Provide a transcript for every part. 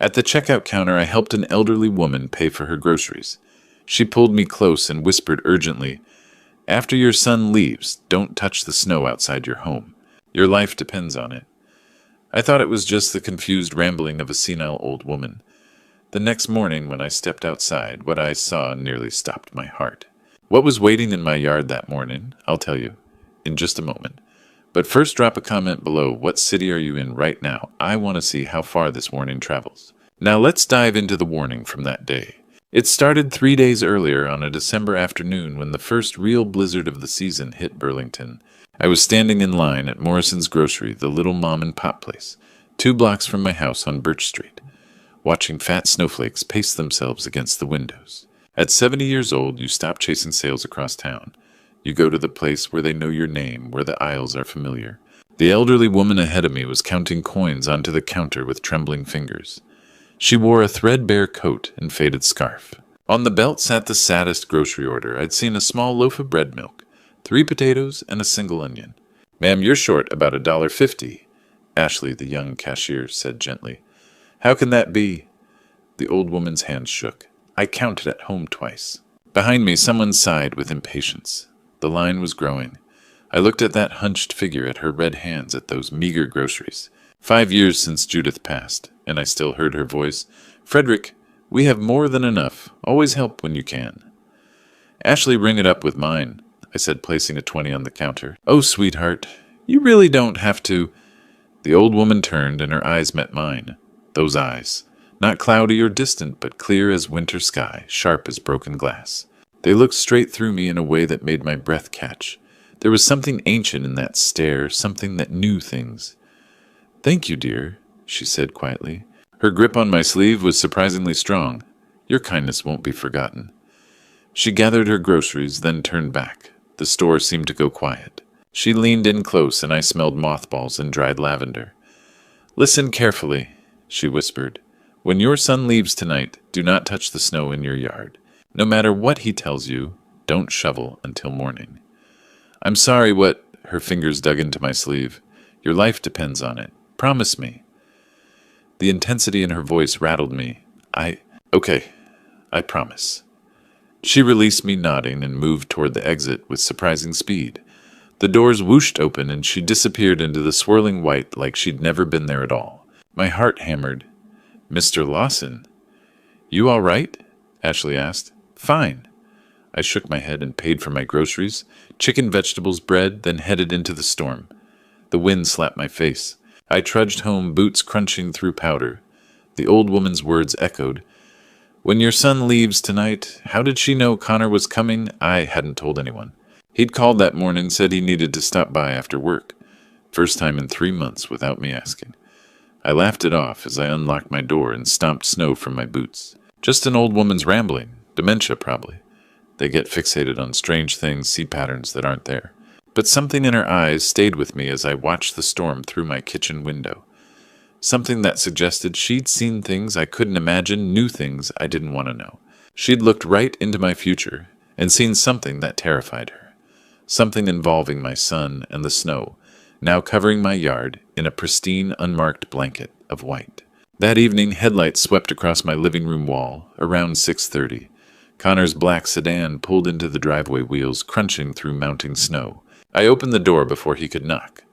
At the checkout counter, I helped an elderly woman pay for her groceries. She pulled me close and whispered urgently, "After your son leaves, don't touch the snow outside your home. Your life depends on it." I thought it was just the confused rambling of a senile old woman. The next morning, when I stepped outside, what I saw nearly stopped my heart. What was waiting in my yard that morning, I'll tell you in just a moment. But first, drop a comment below. What city are you in right now? I want to see how far this warning travels. Now let's dive into the warning from that day. It started 3 days earlier on a December afternoon when the first real blizzard of the season hit Burlington. I was standing in line at Morrison's Grocery, the little mom-and-pop place, 2 blocks from my house on Birch Street, watching fat snowflakes pace themselves against the windows. At 70 years old, you stop chasing sales across town. You go to the place where they know your name, where the aisles are familiar. The elderly woman ahead of me was counting coins onto the counter with trembling fingers. She wore a threadbare coat and faded scarf. On the belt sat the saddest grocery order I'd seen: a small loaf of bread milk, 3 potatoes, and a single onion. "Ma'am, you're short about $1.50, Ashley, the young cashier, said gently. "How can that be?" The old woman's hands shook. "I counted at home twice." Behind me, someone sighed with impatience. The line was growing. I looked at that hunched figure, at her red hands, at those meager groceries. 5 years since Judith passed, and I still heard her voice. "Frederick, we have more than enough. Always help when you can." "Ashley, ring it up with mine," I said, placing a 20 on the counter. "Oh, sweetheart, you really don't have to." The old woman turned, and her eyes met mine. Those eyes, not cloudy or distant, but clear as winter sky, sharp as broken glass. They looked straight through me in a way that made my breath catch. There was something ancient in that stare, something that knew things. "Thank you, dear," she said quietly. Her grip on my sleeve was surprisingly strong. "Your kindness won't be forgotten." She gathered her groceries, then turned back. The store seemed to go quiet. She leaned in close, and I smelled mothballs and dried lavender. "Listen carefully," she whispered. "When your son leaves tonight, do not touch the snow in your yard. No matter what he tells you, don't shovel until morning." "I'm sorry, what—" Her fingers dug into my sleeve. "Your life depends on it. Promise me." The intensity in her voice rattled me. Okay, I promise." She released me, nodding, and moved toward the exit with surprising speed. The doors whooshed open, and she disappeared into the swirling white like she'd never been there at all. My heart hammered. "Mr. Lawson." "You all right?" Ashley asked. "Fine." I shook my head and paid for my groceries, chicken, vegetables, bread, then headed into the storm. The wind slapped my face. I trudged home, boots crunching through powder. The old woman's words echoed. "When your son leaves tonight, how did she know Connor was coming?" I hadn't told anyone. He'd called that morning, said he needed to stop by after work. First time in 3 months without me asking. I laughed it off as I unlocked my door and stomped snow from my boots. Just an old woman's rambling. Dementia, probably. They get fixated on strange things, see patterns that aren't there. But something in her eyes stayed with me as I watched the storm through my kitchen window. Something that suggested she'd seen things I couldn't imagine, knew things I didn't want to know. She'd looked right into my future and seen something that terrified her. Something involving my son and the snow, now covering my yard in a pristine, unmarked blanket of white. That evening, headlights swept across my living room wall, around 6:30. Connor's black sedan pulled into the driveway, wheels crunching through mounting snow. I opened the door before he could knock.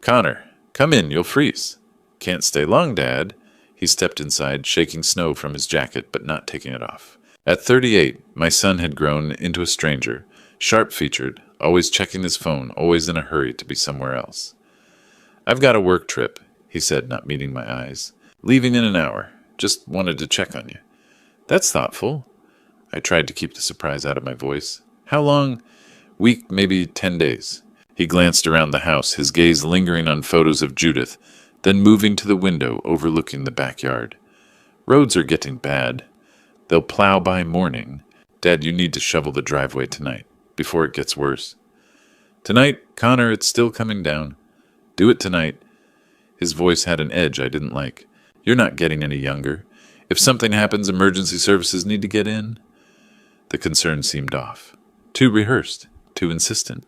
"Connor, come in, you'll freeze." "Can't stay long, Dad." He stepped inside, shaking snow from his jacket, but not taking it off. At 38, my son had grown into a stranger, sharp-featured, always checking his phone, always in a hurry to be somewhere else. "I've got a work trip," he said, not meeting my eyes. "Leaving in an hour. Just wanted to check on you." "That's thoughtful." I tried to keep the surprise out of my voice. "How long?" "Week, maybe 10 days. He glanced around the house, his gaze lingering on photos of Judith, then moving to the window overlooking the backyard. "Roads are getting bad. They'll plow by morning. Dad, you need to shovel the driveway tonight, before it gets worse." "Tonight, Connor, it's still coming down. Do it tonight." His voice had an edge I didn't like. "You're not getting any younger. If something happens, emergency services need to get in." The concern seemed off. Too rehearsed, too insistent.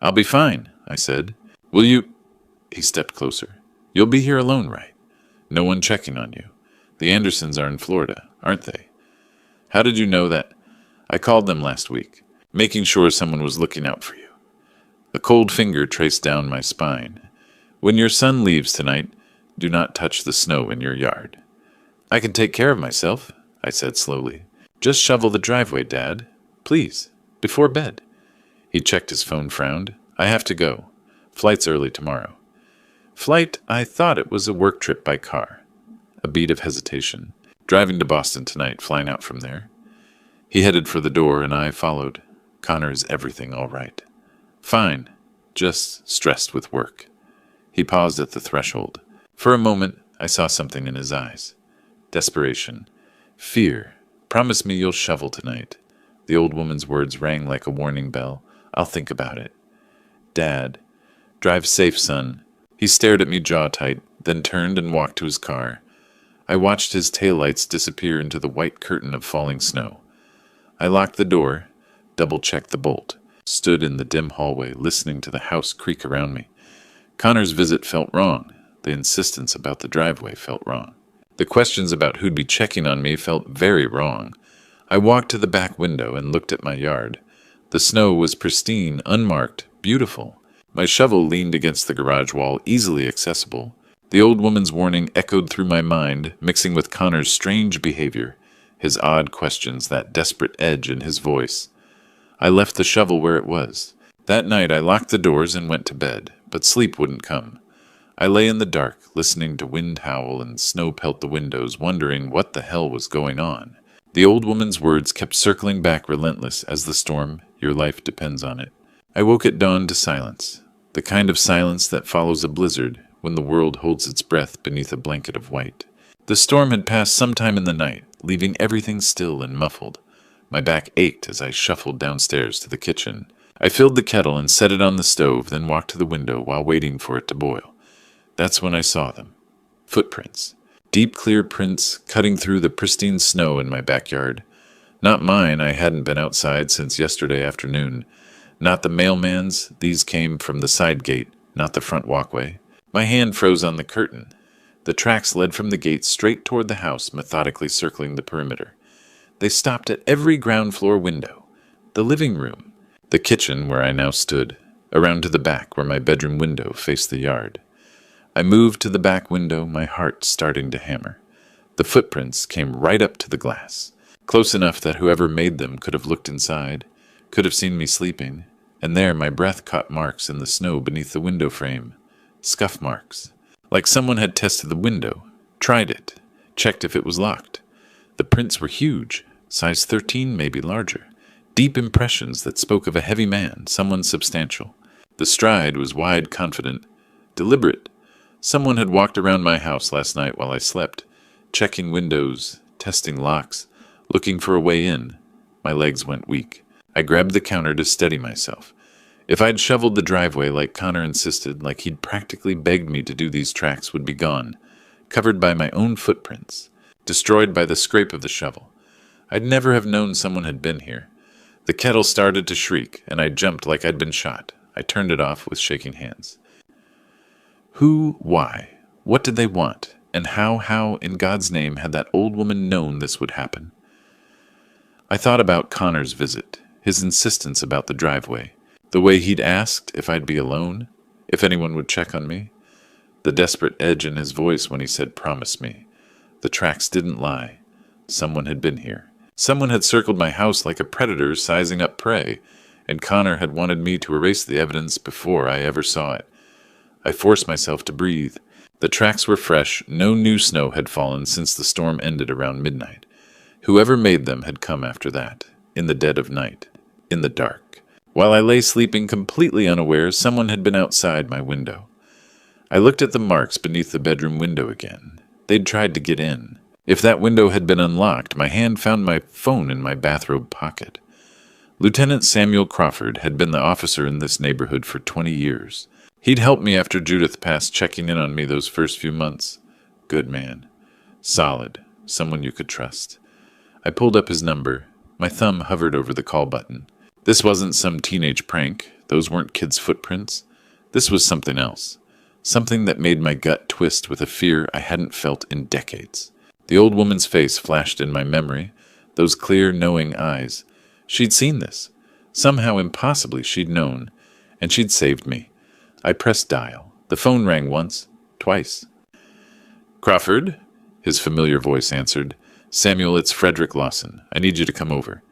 "I'll be fine," I said. "Will you—" He stepped closer. "You'll be here alone, right? No one checking on you. The Andersons are in Florida, aren't they? How did you know that? I called them last week, making sure someone was looking out for you. A cold finger traced down my spine. When your son leaves tonight, do not touch the snow in your yard. I can take care of myself, I said slowly. Just shovel the driveway, Dad. Please, before bed. He checked his phone, frowned. I have to go. Flight's early tomorrow. Flight? I thought it was a work trip by car. A beat of hesitation. Driving to Boston tonight, flying out from there. He headed for the door, and I followed. Connor, is everything all right? Fine. Just stressed with work. He paused at the threshold. For a moment, I saw something in his eyes. Desperation. Fear. Promise me you'll shovel tonight. The old woman's words rang like a warning bell. I'll think about it. Dad. Drive safe, son. He stared at me jaw tight, then turned and walked to his car. I watched his taillights disappear into the white curtain of falling snow. I locked the door, double-checked the bolt, stood in the dim hallway listening to the house creak around me. Connor's visit felt wrong. The insistence about the driveway felt wrong. The questions about who'd be checking on me felt very wrong. I walked to the back window and looked at my yard. The snow was pristine, unmarked, beautiful. My shovel leaned against the garage wall, easily accessible. The old woman's warning echoed through my mind, mixing with Connor's strange behavior, his odd questions, that desperate edge in his voice. I left the shovel where it was. That night I locked the doors and went to bed, but sleep wouldn't come. I lay in the dark, listening to wind howl and snow pelt the windows, wondering what the hell was going on. The old woman's words kept circling back relentless as the storm, your life depends on it. I woke at dawn to silence, the kind of silence that follows a blizzard when the world holds its breath beneath a blanket of white. The storm had passed sometime in the night, leaving everything still and muffled. My back ached as I shuffled downstairs to the kitchen. I filled the kettle and set it on the stove, then walked to the window while waiting for it to boil. That's when I saw them. Footprints. Deep, clear prints cutting through the pristine snow in my backyard. Not mine, I hadn't been outside since yesterday afternoon. Not the mailman's, these came from the side gate, not the front walkway. My hand froze on the curtain. The tracks led from the gate straight toward the house, methodically circling the perimeter. They stopped at every ground floor window. The living room. The kitchen, where I now stood. Around to the back, where my bedroom window faced the yard. I moved to the back window, my heart starting to hammer. The footprints came right up to the glass, close enough that whoever made them could have looked inside, could have seen me sleeping, and there my breath caught marks in the snow beneath the window frame. Scuff marks. Like someone had tested the window, tried it, checked if it was locked. The prints were huge, size 13, maybe larger. Deep impressions that spoke of a heavy man, someone substantial. The stride was wide, confident, deliberate. Someone had walked around my house last night while I slept, checking windows, testing locks, looking for a way in. My legs went weak. I grabbed the counter to steady myself. If I'd shoveled the driveway like Connor insisted, like he'd practically begged me to do, these tracks would be gone, covered by my own footprints, destroyed by the scrape of the shovel. I'd never have known someone had been here. The kettle started to shriek, and I jumped like I'd been shot. I turned it off with shaking hands. Who, why, what did they want, and how in God's name had that old woman known this would happen? I thought about Connor's visit, his insistence about the driveway, the way he'd asked if I'd be alone, if anyone would check on me, the desperate edge in his voice when he said, "Promise me." The tracks didn't lie. Someone had been here. Someone had circled my house like a predator sizing up prey, and Connor had wanted me to erase the evidence before I ever saw it. I forced myself to breathe. The tracks were fresh. No new snow had fallen since the storm ended around midnight. Whoever made them had come after that, in the dead of night, in the dark. While I lay sleeping completely unaware, someone had been outside my window. I looked at the marks beneath the bedroom window again. They'd tried to get in. If that window had been unlocked, my hand found my phone in my bathrobe pocket. Lieutenant Samuel Crawford had been the officer in this neighborhood for 20 years. He'd helped me after Judith passed, checking in on me those first few months. Good man. Solid. Someone you could trust. I pulled up his number. My thumb hovered over the call button. This wasn't some teenage prank. Those weren't kids' footprints. This was something else. Something that made my gut twist with a fear I hadn't felt in decades. The old woman's face flashed in my memory, those clear, knowing eyes. She'd seen this. Somehow impossibly she'd known, and she'd saved me. I pressed dial. The phone rang once, twice. "Crawford?" His familiar voice answered. "Samuel, it's Frederick Lawson. I need you to come over."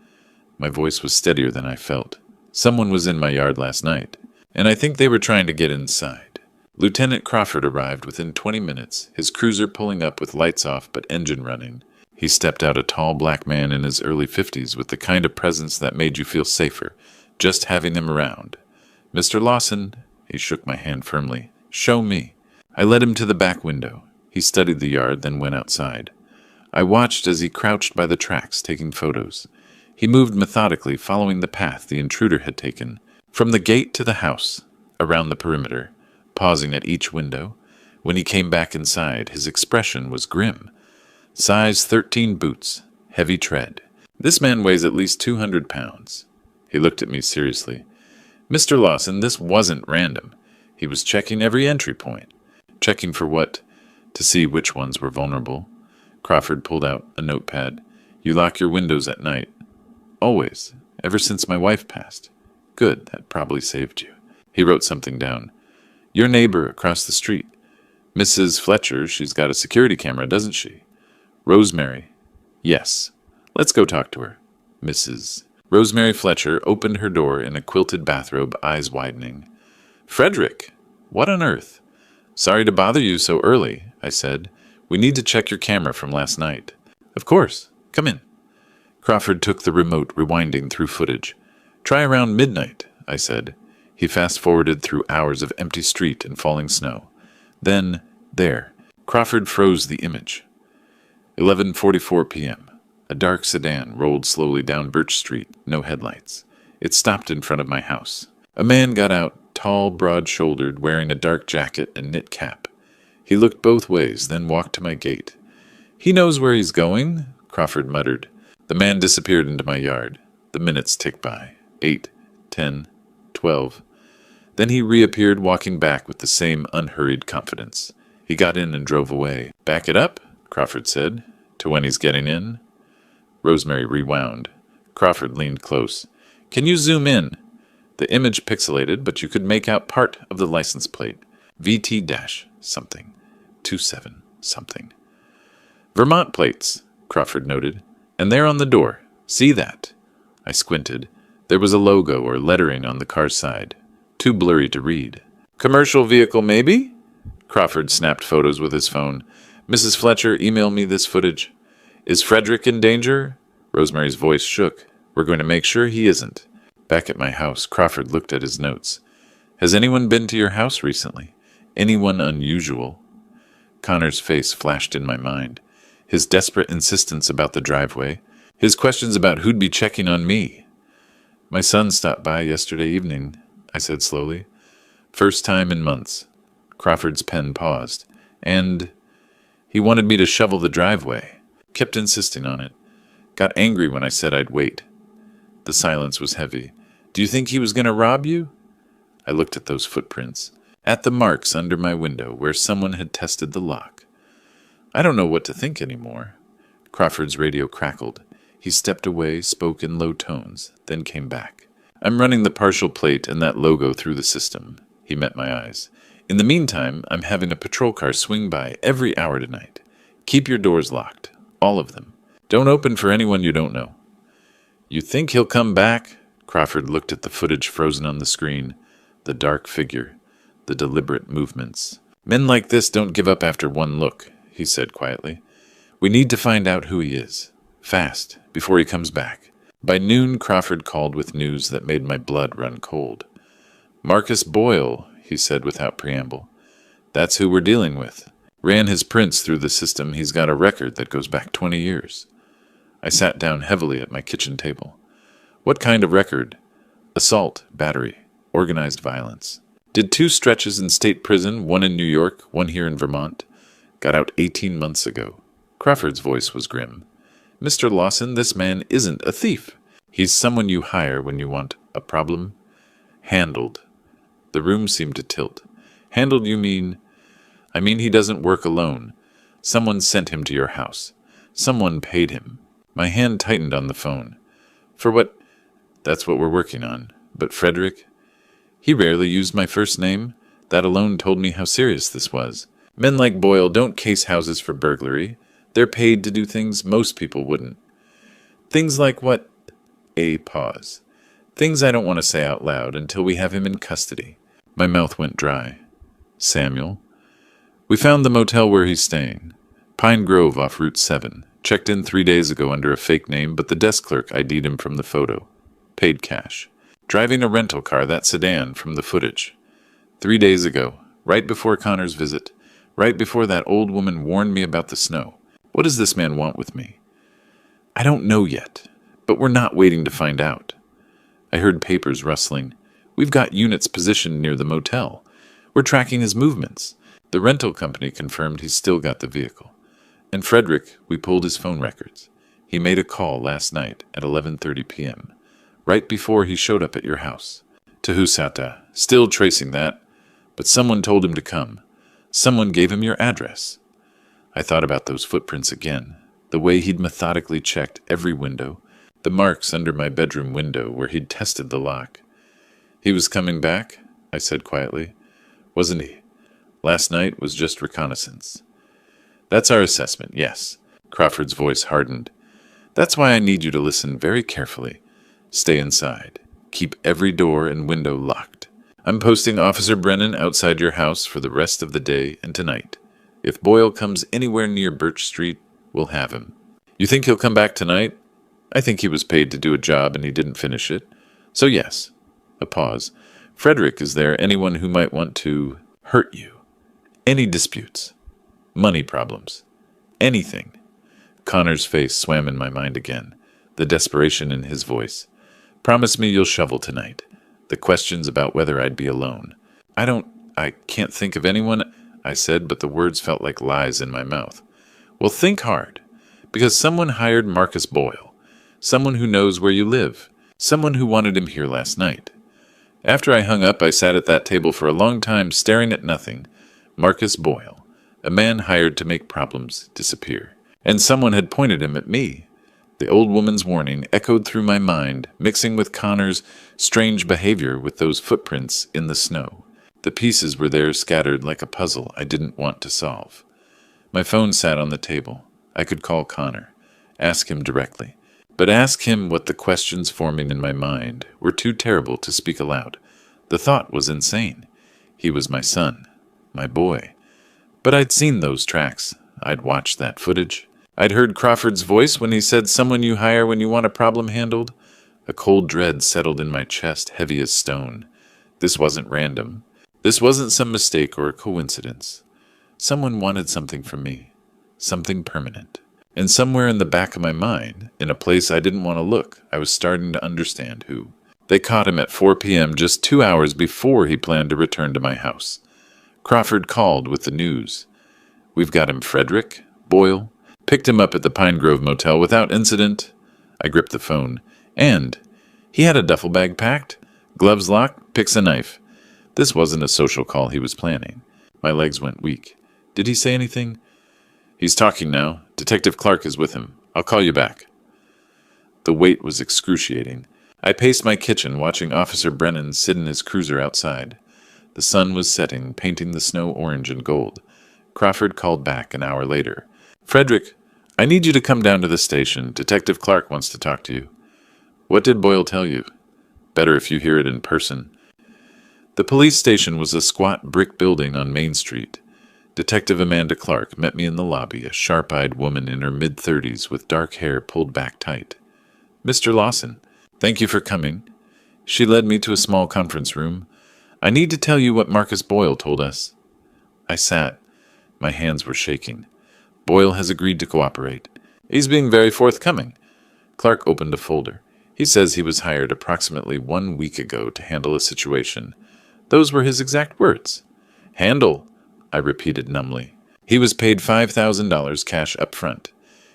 My voice was steadier than I felt. Someone was in my yard last night, and I think they were trying to get inside. Lieutenant Crawford arrived within 20 minutes, his cruiser pulling up with lights off but engine running. He stepped out, a tall black man in his early 50s with the kind of presence that made you feel safer, just having them around. "Mr. Lawson," he shook my hand firmly. "Show me." I led him to the back window. He studied the yard, then went outside. I watched as he crouched by the tracks, taking photos. He moved methodically, following the path the intruder had taken, from the gate to the house, around the perimeter, pausing at each window. When he came back inside, his expression was grim. Size 13 boots, heavy tread. This man weighs at least 200 pounds. He looked at me seriously. "Mr. Lawson, this wasn't random. He was checking every entry point." "Checking for what?" "To see which ones were vulnerable." Crawford pulled out a notepad. "You lock your windows at night?" "Always. Ever since my wife passed." "Good. That probably saved you." He wrote something down. "Your neighbor across the street. Mrs. Fletcher, she's got a security camera, doesn't she?" "Rosemary." "Yes. Let's go talk to her." "Mrs." Rosemary Fletcher opened her door in a quilted bathrobe, eyes widening. "Frederick! What on earth?" "Sorry to bother you so early," I said. "We need to check your camera from last night." "Of course. Come in." Crawford took the remote, rewinding through footage. "Try around midnight," I said. He fast-forwarded through hours of empty street and falling snow. Then, there, Crawford froze the image. 11:44 p.m. A dark sedan rolled slowly down Birch Street, no headlights. It stopped in front of my house. A man got out, tall, broad-shouldered, wearing a dark jacket and knit cap. He looked both ways, then walked to my gate. "He knows where he's going," Crawford muttered. The man disappeared into my yard. The minutes ticked by. 8, 10, 12. Then he reappeared, walking back with the same unhurried confidence. He got in and drove away. "Back it up," Crawford said. "To when he's getting in." Rosemary rewound. Crawford leaned close. "Can you zoom in?" The image pixelated, but you could make out part of the license plate. VT-something. 27 something. "Vermont plates," Crawford noted. "And they're on the door. See that?" I squinted. There was a logo or lettering on the car's side. Too blurry to read. "Commercial vehicle, maybe?" Crawford snapped photos with his phone. "Mrs. Fletcher, email me this footage." "Is Frederick in danger?" Rosemary's voice shook. "We're going to make sure he isn't." Back at my house, Crawford looked at his notes. "Has anyone been to your house recently? Anyone unusual?" Connor's face flashed in my mind. His desperate insistence about the driveway. His questions about who'd be checking on me. "My son stopped by yesterday evening," I said slowly. "First time in months." Crawford's pen paused. "And he wanted me to shovel the driveway. Kept insisting on it. Got angry when I said I'd wait." The silence was heavy. "Do you think he was going to rob you?" I looked at those footprints. At the marks under my window where someone had tested the lock. "I don't know what to think anymore." Crawford's radio crackled. He stepped away, spoke in low tones, then came back. "I'm running the partial plate and that logo through the system." He met my eyes. "In the meantime, I'm having a patrol car swing by every hour tonight. Keep your doors locked. All of them. Don't open for anyone you don't know." "You think he'll come back?" Crawford looked at the footage frozen on the screen. The dark figure. The deliberate movements. "Men like this don't give up after one look," he said quietly. "We need to find out who he is. Fast, before he comes back." By noon, Crawford called with news that made my blood run cold. "Marcus Boyle," he said without preamble. "That's who we're dealing with. Ran his prints through the system. He's got a record that goes back 20 years. I sat down heavily at my kitchen table. "What kind of record?" "Assault, battery, organized violence. Did 2 stretches in state prison, one in New York, one here in Vermont. Got out 18 months ago." Crawford's voice was grim. "Mr. Lawson, this man isn't a thief. He's someone you hire when you want a problem. Handled." The room seemed to tilt. "Handled, you mean?" "I mean he doesn't work alone. Someone sent him to your house. Someone paid him. My hand tightened on the phone. For what? That's what we're working on. But Frederick? He rarely used my first name. That alone told me how serious this was. Men like Boyle don't case houses for burglary. They're paid to do things most people wouldn't. Things like what? A pause. Things I don't want to say out loud until we have him in custody. My mouth went dry. Samuel? We found the motel where he's staying. Pine Grove off Route 7. Checked in 3 days ago under a fake name, but the desk clerk ID'd him from the photo. Paid cash. Driving a rental car, that sedan, from the footage. 3 days ago, right before Connor's visit. Right before that old woman warned me about the snow. What does this man want with me? I don't know yet, but we're not waiting to find out. I heard papers rustling. We've got units positioned near the motel. We're tracking his movements. The rental company confirmed he's still got the vehicle. And Frederick, we pulled his phone records. He made a call last night at 11:30 p.m., right before he showed up at your house. To Husata, still tracing that, but someone told him to come. Someone gave him your address. I thought about those footprints again, the way he'd methodically checked every window, the marks under my bedroom window where he'd tested the lock. He was coming back, I said quietly. Wasn't he? Last night was just reconnaissance. That's our assessment, yes. Crawford's voice hardened. That's why I need you to listen very carefully. Stay inside. Keep every door and window locked. I'm posting Officer Brennan outside your house for the rest of the day and tonight. If Boyle comes anywhere near Birch Street, we'll have him. You think he'll come back tonight? I think he was paid to do a job and he didn't finish it. So yes. A pause. Frederick is there anyone who might want to hurt you? Any disputes? Money problems? Anything? Connor's face swam in my mind again, the desperation in his voice. Promise me you'll shovel tonight. The questions about whether I'd be alone. I can't think of anyone, I said, but the words felt like lies in my mouth. Well, think hard. Because someone hired Marcus Boyle. Someone who knows where you live. Someone who wanted him here last night. After I hung up, I sat at that table for a long time staring at nothing. Marcus Boyle. A man hired to make problems disappear. And someone had pointed him at me. The old woman's warning echoed through my mind, mixing with Connor's strange behavior with those footprints in the snow. The pieces were there scattered like a puzzle I didn't want to solve. My phone sat on the table. I could call Connor, ask him directly. But ask him what the questions forming in my mind were too terrible to speak aloud. The thought was insane. He was my son, my boy. But I'd seen those tracks. I'd watched that footage. I'd heard Crawford's voice when he said someone you hire when you want a problem handled. A cold dread settled in my chest, heavy as stone. This wasn't random. This wasn't some mistake or a coincidence. Someone wanted something from me. Something permanent. And somewhere in the back of my mind, in a place I didn't want to look, I was starting to understand who. They caught him at 4 p.m., just 2 hours before he planned to return to my house. Crawford called with the news. We've got him, Frederick, Boyle. Picked him up at the Pine Grove Motel without incident. I gripped the phone. And he had a duffel bag packed, gloves locked, picks a knife. This wasn't a social call he was planning. My legs went weak. Did he say anything? He's talking now. Detective Clark is with him. I'll call you back. The wait was excruciating. I paced my kitchen, watching Officer Brennan sit in his cruiser outside. The sun was setting, painting the snow orange and gold. Crawford called back an hour later. Frederick, I need you to come down to the station. Detective Clark wants to talk to you. What did Boyle tell you? Better if you hear it in person. The police station was a squat brick building on Main Street. Detective Amanda Clark met me in the lobby, a sharp-eyed woman in her mid-30s with dark hair pulled back tight. Mr. Lawson, thank you for coming. She led me to a small conference room. I need to tell you what Marcus Boyle told us. I sat. My hands were shaking. Boyle has agreed to cooperate. He's being very forthcoming. Clark opened a folder. He says he was hired approximately 1 week ago to handle a situation. Those were his exact words. Handle, I repeated numbly. He was paid $5,000 cash up front.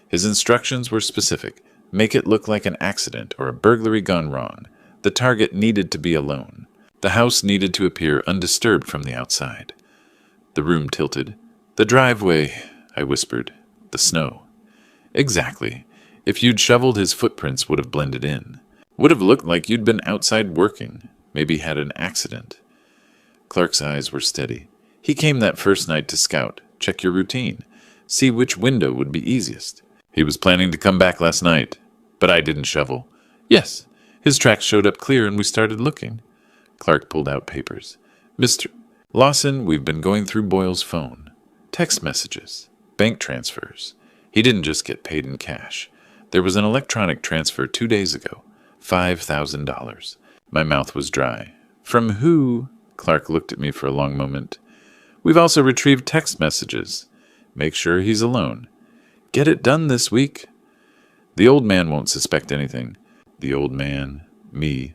His instructions were specific. Make it look like an accident or a burglary gone wrong. The target needed to be alone. The house needed to appear undisturbed from the outside. The room tilted. The driveway, I whispered. The snow. Exactly. If you'd shoveled, his footprints would have blended in. Would have looked like you'd been outside working, maybe had an accident. Clark's eyes were steady. He came that first night to scout, check your routine, see which window would be easiest. He was planning to come back last night, but I didn't shovel. Yes, his tracks showed up clear and we started looking. Clark pulled out papers. Mr. Lawson, we've been going through Boyle's phone. Text messages, bank transfers. He didn't just get paid in cash. There was an electronic transfer 2 days ago, $5,000. My mouth was dry. From who? Clark looked at me for a long moment. We've also retrieved text messages. Make sure he's alone. Get it done this week. The old man won't suspect anything. The old man, me.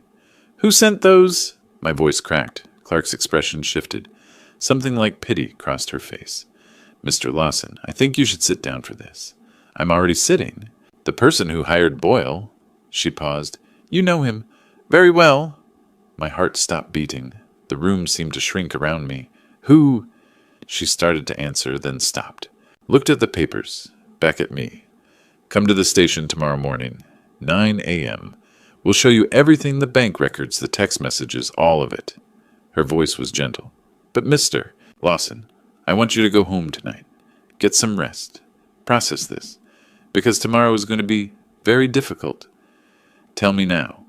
Who sent those? My voice cracked. Clark's expression shifted. Something like pity crossed her face. Mr. Lawson, I think you should sit down for this. I'm already sitting. The person who hired Boyle. She paused. You know him. Very well. My heart stopped beating. The room seemed to shrink around me. Who? She started to answer, then stopped. Looked at the papers. Back at me. Come to the station tomorrow morning. 9 a.m. We'll show you everything, the bank records, the text messages, all of it. Her voice was gentle. But Mr. Lawson, I want you to go home tonight. Get some rest. Process this. Because tomorrow is going to be very difficult. Tell me now.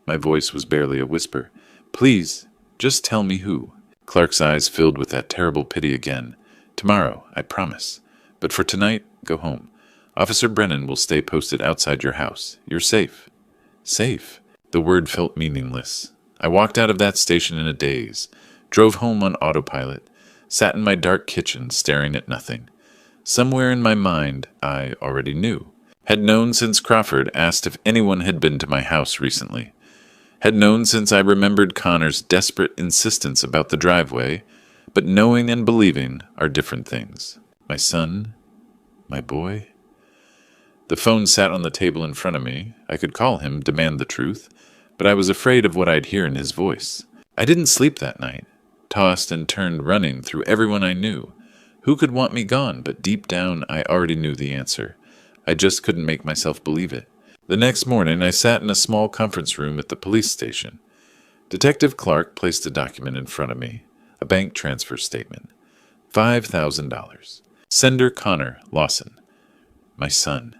My voice was barely a whisper. Please, just tell me who. Clark's eyes filled with that terrible pity again. Tomorrow, I promise. But for tonight, go home. Officer Brennan will stay posted outside your house. You're safe. Safe. The word felt meaningless. I walked out of that station in a daze, drove home on autopilot, sat in my dark kitchen staring at nothing. Somewhere in my mind, I already knew. Had known since Crawford asked if anyone had been to my house recently. Had known since I remembered Connor's desperate insistence about the driveway, but knowing and believing are different things. My son? My boy? The phone sat on the table in front of me. I could call him, demand the truth, but I was afraid of what I'd hear in his voice. I didn't sleep that night, tossed and turned running through everyone I knew. Who could want me gone? But deep down, I already knew the answer. I just couldn't make myself believe it. The next morning, I sat in a small conference room at the police station. Detective Clark placed a document in front of me, a bank transfer statement. $5,000. Sender Connor Lawson. My son.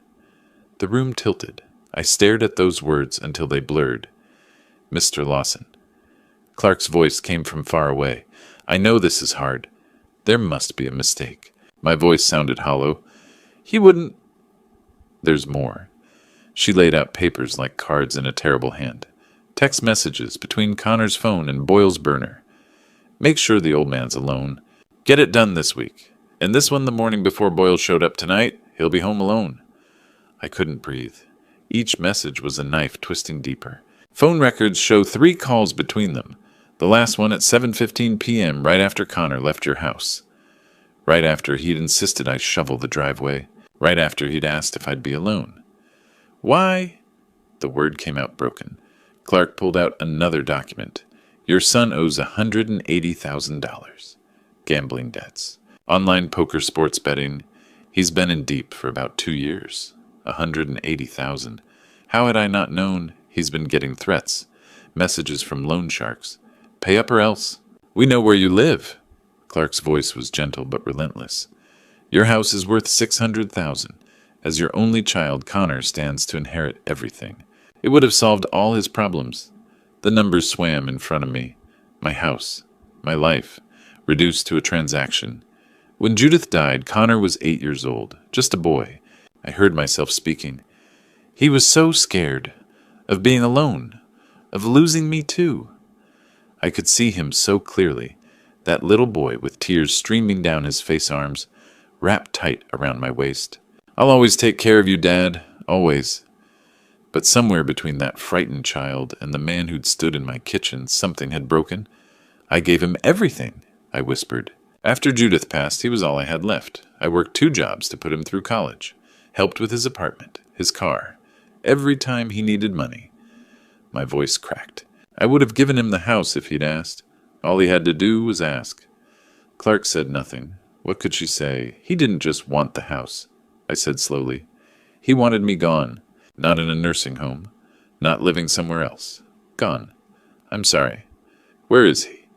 The room tilted. I stared at those words until they blurred. Mr. Lawson. Clark's voice came from far away. I know this is hard. There must be a mistake. My voice sounded hollow. He wouldn't... There's more. She laid out papers like cards in a terrible hand. Text messages between Connor's phone and Boyle's burner. Make sure the old man's alone. Get it done this week. And this one the morning before Boyle showed up tonight, he'll be home alone. I couldn't breathe. Each message was a knife twisting deeper. Phone records show 3 calls between them. The last one at 7:15 p.m. right after Connor left your house. Right after he'd insisted I shovel the driveway. Right after he'd asked if I'd be alone. Why? The word came out broken. Clark pulled out another document. Your son owes $180,000. Gambling debts. Online poker sports betting. He's been in deep for about 2 years. $180,000. How had I not known? He's been getting threats. Messages from loan sharks. Pay up or else. We know where you live. Clark's voice was gentle but relentless. Your house is worth $600,000. As your only child, Connor stands to inherit everything. It would have solved all his problems. The numbers swam in front of me. My house. My life. Reduced to a transaction. When Judith died, Connor was 8 years old. Just a boy. I heard myself speaking. He was so scared. Of being alone. Of losing me too. I could see him so clearly. That little boy with tears streaming down his face arms, wrapped tight around my waist. I'll always take care of you, Dad. Always. But somewhere between that frightened child and the man who'd stood in my kitchen, something had broken. I gave him everything, I whispered. After Judith passed, he was all I had left. I worked 2 jobs to put him through college. Helped with his apartment, his car. Every time he needed money. My voice cracked. I would have given him the house if he'd asked. All he had to do was ask. Clark said nothing. What could she say? He didn't just want the house. I said slowly. He wanted me gone. Not in a nursing home. Not living somewhere else. Gone. I'm sorry. Where is he?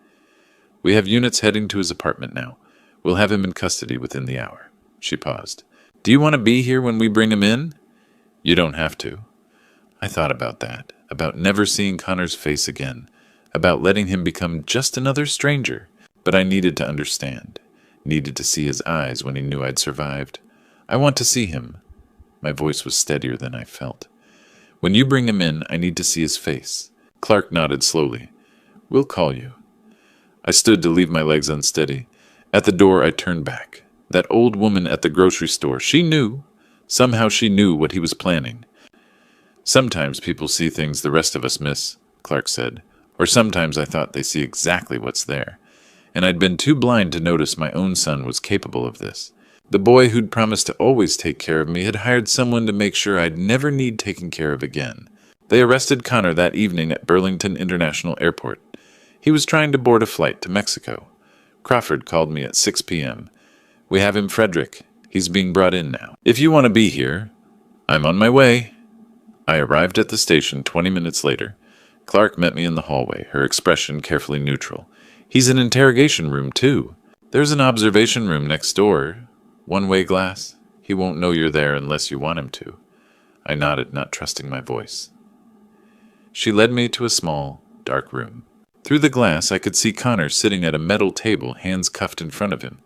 We have units heading to his apartment now. We'll have him in custody within the hour. She paused. Do you want to be here when we bring him in? You don't have to. I thought about that, about never seeing Connor's face again, about letting him become just another stranger. But I needed to understand, needed to see his eyes when he knew I'd survived. I want to see him. My voice was steadier than I felt. When you bring him in, I need to see his face. Clark nodded slowly. We'll call you. I stood to leave my legs unsteady. At the door, I turned back. That old woman at the grocery store, she knew. Somehow she knew what he was planning. Sometimes people see things the rest of us miss, Clark said. Or sometimes I thought they see exactly what's there. And I'd been too blind to notice my own son was capable of this. The boy who'd promised to always take care of me had hired someone to make sure I'd never need taken care of again. They arrested Connor that evening at Burlington International Airport. He was trying to board a flight to Mexico. Crawford called me at 6 p.m. We have him, Frederick. He's being brought in now. If you want to be here, I'm on my way. I arrived at the station 20 minutes later. Clark met me in the hallway, her expression carefully neutral. He's in interrogation room, too. There's an observation room next door. One-way glass. He won't know you're there unless you want him to. I nodded, not trusting my voice. She led me to a small, dark room. Through the glass, I could see Connor sitting at a metal table, hands cuffed in front of him.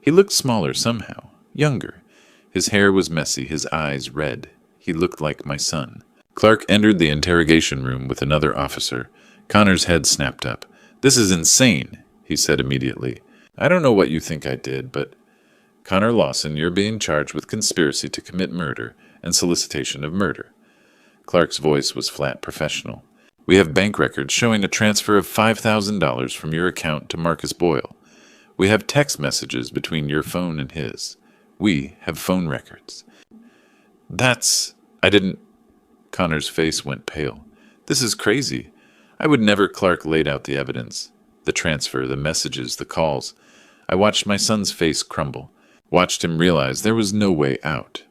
He looked smaller somehow, younger. His hair was messy, his eyes red. He looked like my son. Clark entered the interrogation room with another officer. Connor's head snapped up. This is insane, he said immediately. I don't know what you think I did, but... Connor Lawson, you're being charged with conspiracy to commit murder and solicitation of murder. Clark's voice was flat professional. We have bank records showing a transfer of $5,000 from your account to Marcus Boyle. We have text messages between your phone and his. We have phone records. I didn't... Connor's face went pale. This is crazy. I would never. Clark laid out the evidence. The transfer, the messages, the calls. I watched my son's face crumble. Watched him realize there was no way out.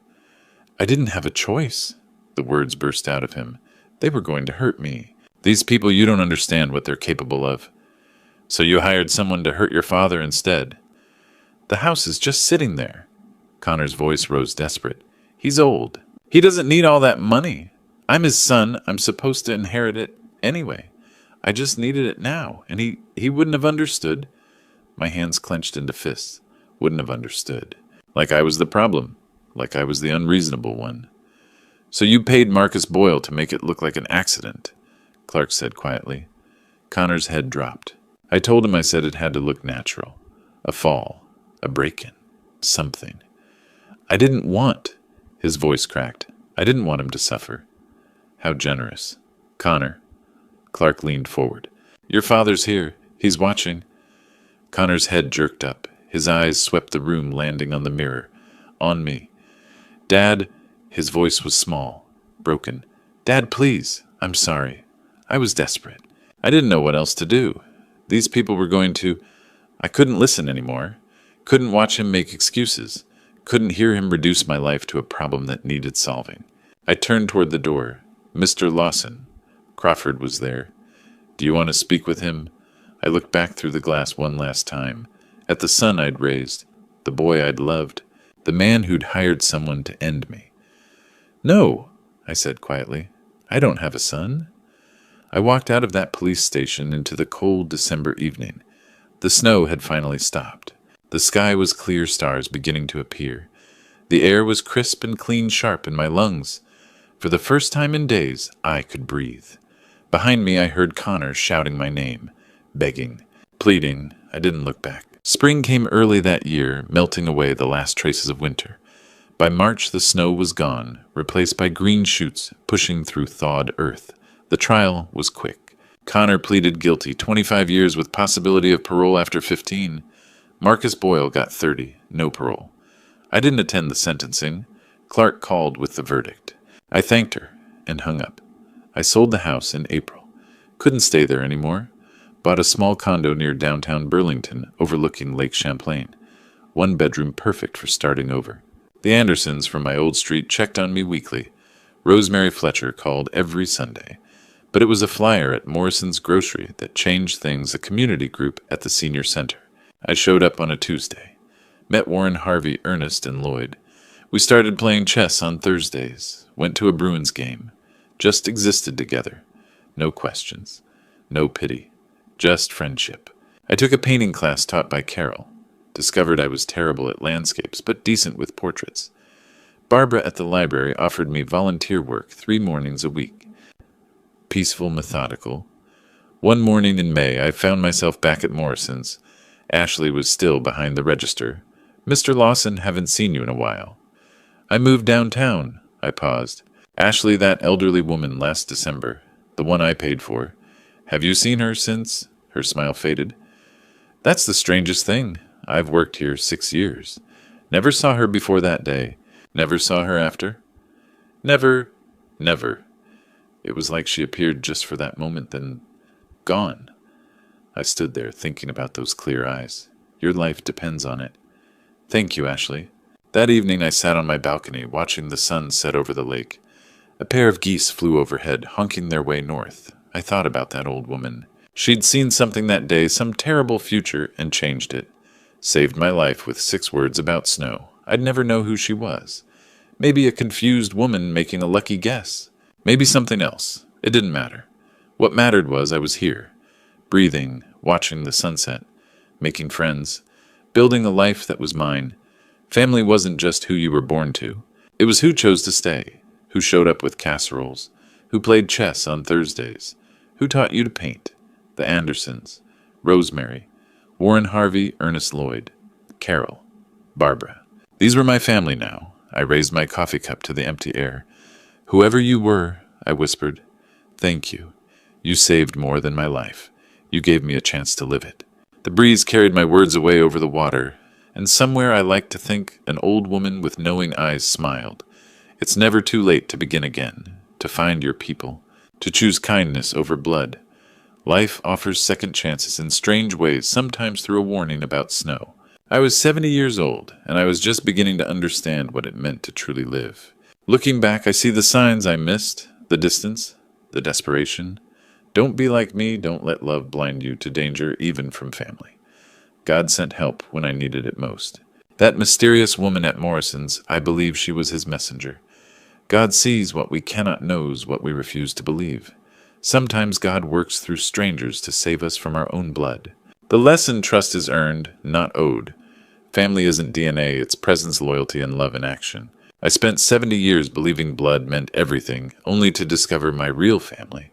I didn't have a choice. The words burst out of him. They were going to hurt me. These people, you don't understand what they're capable of. So you hired someone to hurt your father instead. The house is just sitting there. Connor's voice rose desperate. He's old. He doesn't need all that money. I'm his son. I'm supposed to inherit it anyway. I just needed it now, and he wouldn't have understood. My hands clenched into fists. Wouldn't have understood. Like I was the problem. Like I was the unreasonable one. So you paid Marcus Boyle to make it look like an accident, Clark said quietly. Connor's head dropped. I told him I said it had to look natural. A fall. A break-in. Something. I didn't want... His voice cracked. I didn't want him to suffer. How generous. Connor. Clark leaned forward. Your father's here. He's watching. Connor's head jerked up. His eyes swept the room, landing on the mirror. On me. Dad... His voice was small, broken. Dad, please. I'm sorry. I was desperate. I didn't know what else to do. These people were going to... I couldn't listen anymore. Couldn't watch him make excuses. Couldn't hear him reduce my life to a problem that needed solving. I turned toward the door. Mr. Lawson. Crawford was there. Do you want to speak with him? I looked back through the glass one last time. At the son I'd raised. The boy I'd loved. The man who'd hired someone to end me. No, I said quietly. I don't have a son. I walked out of that police station into the cold December evening. The snow had finally stopped. The sky was clear, stars beginning to appear. The air was crisp and clean sharp in my lungs. For the first time in days, I could breathe. Behind me, I heard Connor shouting my name, begging, pleading. I didn't look back. Spring came early that year, melting away the last traces of winter. By March, the snow was gone, replaced by green shoots pushing through thawed earth. The trial was quick. Connor pleaded guilty, 25 years with possibility of parole after 15. Marcus Boyle got 30, no parole. I didn't attend the sentencing. Clark called with the verdict. I thanked her and hung up. I sold the house in April. Couldn't stay there anymore. Bought a small condo near downtown Burlington, overlooking Lake Champlain. 1 bedroom, perfect for starting over. The Andersons from my old street checked on me weekly. Rosemary Fletcher called every Sunday. But it was a flyer at Morrison's Grocery that changed things, a community group at the senior center. I showed up on a Tuesday. Met Warren, Harvey, Ernest, and Lloyd. We started playing chess on Thursdays. Went to a Bruins game. Just existed together. No questions. No pity. Just friendship. I took a painting class taught by Carol. Discovered I was terrible at landscapes, but decent with portraits. Barbara at the library offered me volunteer work 3 mornings a week. Peaceful, methodical. One morning in May, I found myself back at Morrison's. Ashley was still behind the register. "Mr. Lawson, haven't seen you in a while." "I moved downtown." I paused. "Ashley, that elderly woman last December. The one I paid for. Have you seen her since?" Her smile faded. "That's the strangest thing. I've worked here 6 years. Never saw her before that day. Never saw her after?" "Never. Never." It was like she appeared just for that moment, then gone. I stood there thinking about those clear eyes. Your life depends on it. Thank you, Ashley. That evening I sat on my balcony, watching the sun set over the lake. A pair of geese flew overhead, honking their way north. I thought about that old woman. She'd seen something that day, some terrible future, and changed it. Saved my life with 6 words about snow. I'd never know who she was. Maybe a confused woman making a lucky guess. Maybe something else. It didn't matter. What mattered was I was here, breathing, watching the sunset, making friends, building a life that was mine. Family wasn't just who you were born to. It was who chose to stay, who showed up with casseroles, who played chess on Thursdays, who taught you to paint. The Andersons, Rosemary, Warren, Harvey, Ernest, Lloyd, Carol, Barbara. These were my family now. I raised my coffee cup to the empty air. "Whoever you were," I whispered, "thank you. You saved more than my life. You gave me a chance to live it." The breeze carried my words away over the water, and somewhere I like to think an old woman with knowing eyes smiled. It's never too late to begin again, to find your people, to choose kindness over blood. Life offers second chances in strange ways, sometimes through a warning about snow. I was 70 years old, and I was just beginning to understand what it meant to truly live. Looking back, I see the signs I missed, the distance, the desperation. Don't be like me, don't let love blind you to danger, even from family. God sent help when I needed it most. That mysterious woman at Morrison's, I believe she was his messenger. God sees what we cannot know, what we refuse to believe. Sometimes God works through strangers to save us from our own blood. The lesson: trust is earned, not owed. Family isn't DNA, it's presence, loyalty, and love in action. I spent 70 years believing blood meant everything, only to discover my real family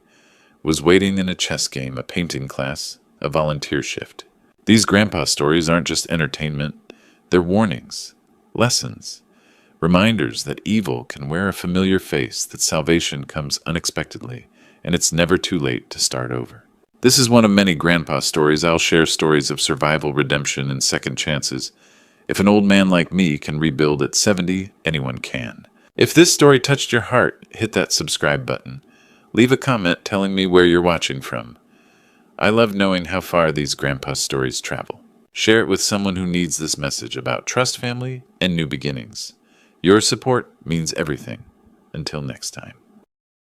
was waiting in a chess game, a painting class, a volunteer shift. These grandpa stories aren't just entertainment, they're warnings, lessons, reminders that evil can wear a familiar face, that salvation comes unexpectedly, and it's never too late to start over. This is one of many grandpa stories. I'll share stories of survival, redemption, and second chances. If an old man like me can rebuild at 70, anyone can. If this story touched your heart, hit that subscribe button. Leave a comment telling me where you're watching from. I love knowing how far these grandpa stories travel. Share it with someone who needs this message about trust, family, and new beginnings. Your support means everything. Until next time.